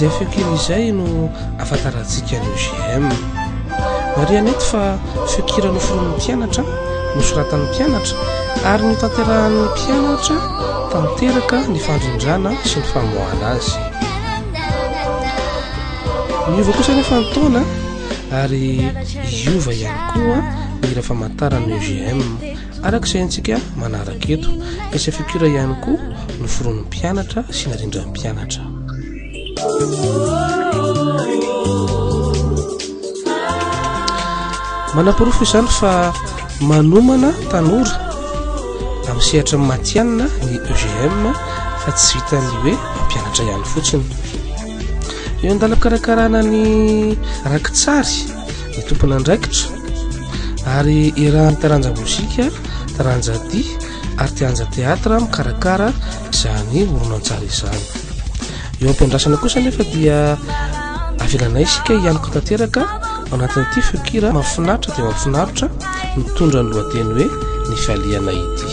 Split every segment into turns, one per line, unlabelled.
izay feokely izay no afantarantsika ny OGM marianety fa feokira noforoan'ny mpianatra nosoratan'ny mpianatra ary ny tanterahan'ny mpianatra tanteraka ny fandrindrana sy ny famoahana azy miova kosa nefa ny taona ary iova ihany koa ny raha famantarany OGM arak'izay antsika manaraka eto izay feokira ihany koa noforoan'ny mpianatra sy narindran'ny mpianatra manam-porofo izany fa manomana tanora amin'ny sehatra matianina ny OGM fa tsy vitany hoe mampianatra ihany fotsiny eo andala-pikarakarana ny rakitsary ny tompona andraikitra ary irahan'ny taranja mozika taranja dia ary tianja teatra mikarakara izany oronan-tsara izany eo ampiandrasana kosa nefa dia avelanay isika ianiko tanteraka ao anatin'ity feokira mafinaritra dia mafinaritra mitondra ny lohateny hoe ny fialiana ity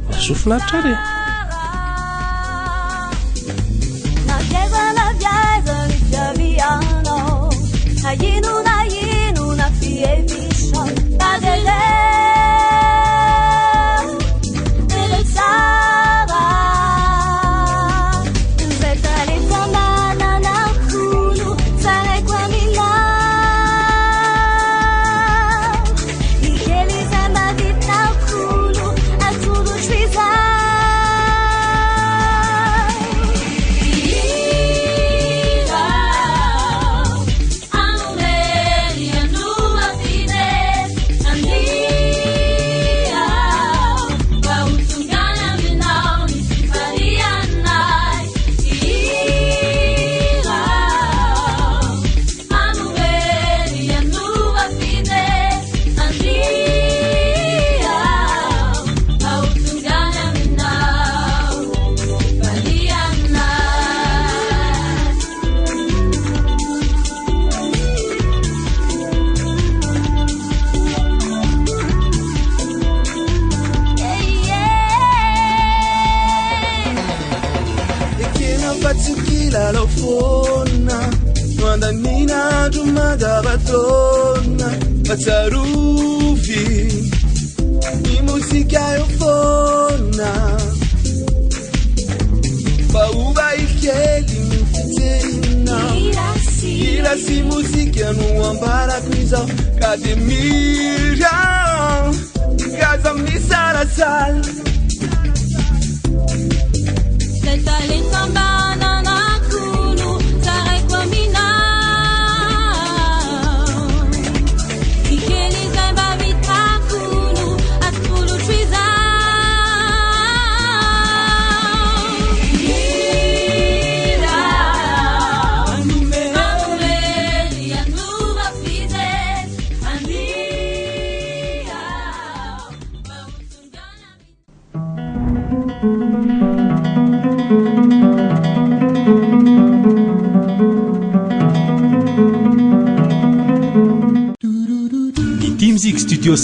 mahazo finaritra ary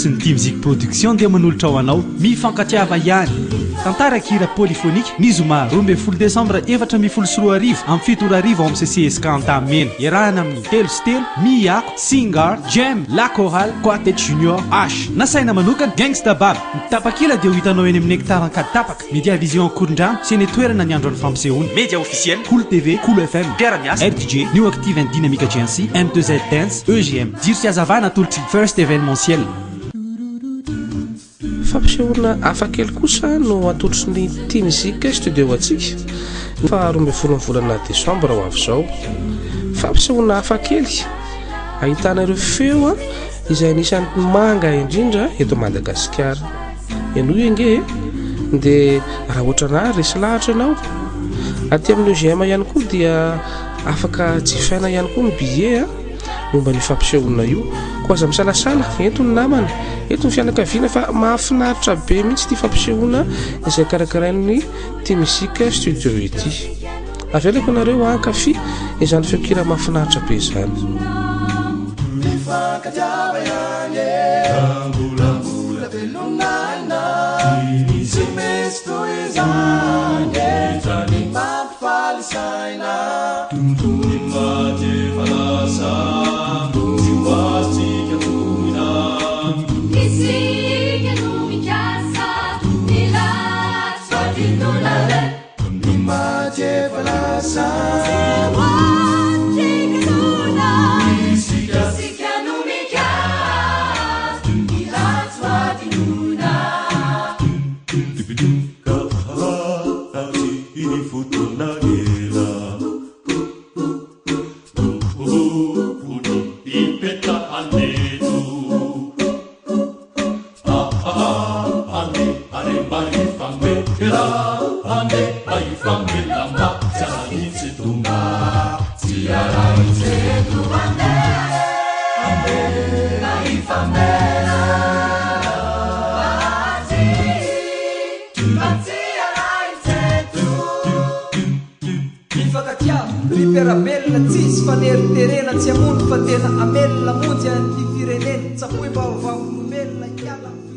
sy ny Team Zik Production dia manolotra ho anao mifankatiava ihany tantarakira polyphonique ny zoma 12 Desambra 2024 amin'ny 7 amin'ny CCSK Antamena iarahana amin'ny telo sy telo Miako, Singar, Jem, La Chorale, Quartet Junior, H nasaina manokana Gangsta Bab tapakila dia ho hitanao eny amin'ny hectare kadapaka Media Vision Korondrano sy ny toerana ny andro ny fampisehoana Media officiel Cool TV, Cool FM, Piaramias, RDJ, New Active and Dynamic Agency, M2Z Dance, EGM jiro sy azavana tolotry first événementiel
fampisehoana afakely kosa no atolotry ny Team Zik studio atsika fa 12 volana Desambra ho avy izao fampisehoana afakely ahitana ireo feo izay anisan'ny manga indrindra eto Madagasikara eno enge dia raha ohatrana resy lahatra ianao aty amin'ny OGM ihany koa dia afaka jifaina ihany koa ny billet momba ny fampisehoana io koa aza misalasala eto ny namana eto ny fianakaviana fa mahafinaritra be mihitsy ity fampisehoana izay karakarain'ny Team Zik studio ity avelako nareo ankafy izany feokira mahafinaritra be izany
Miperabella tsisy faneriterena tsy amono fa tena amelona monjy anty firenena tsapoy vaovao melona iala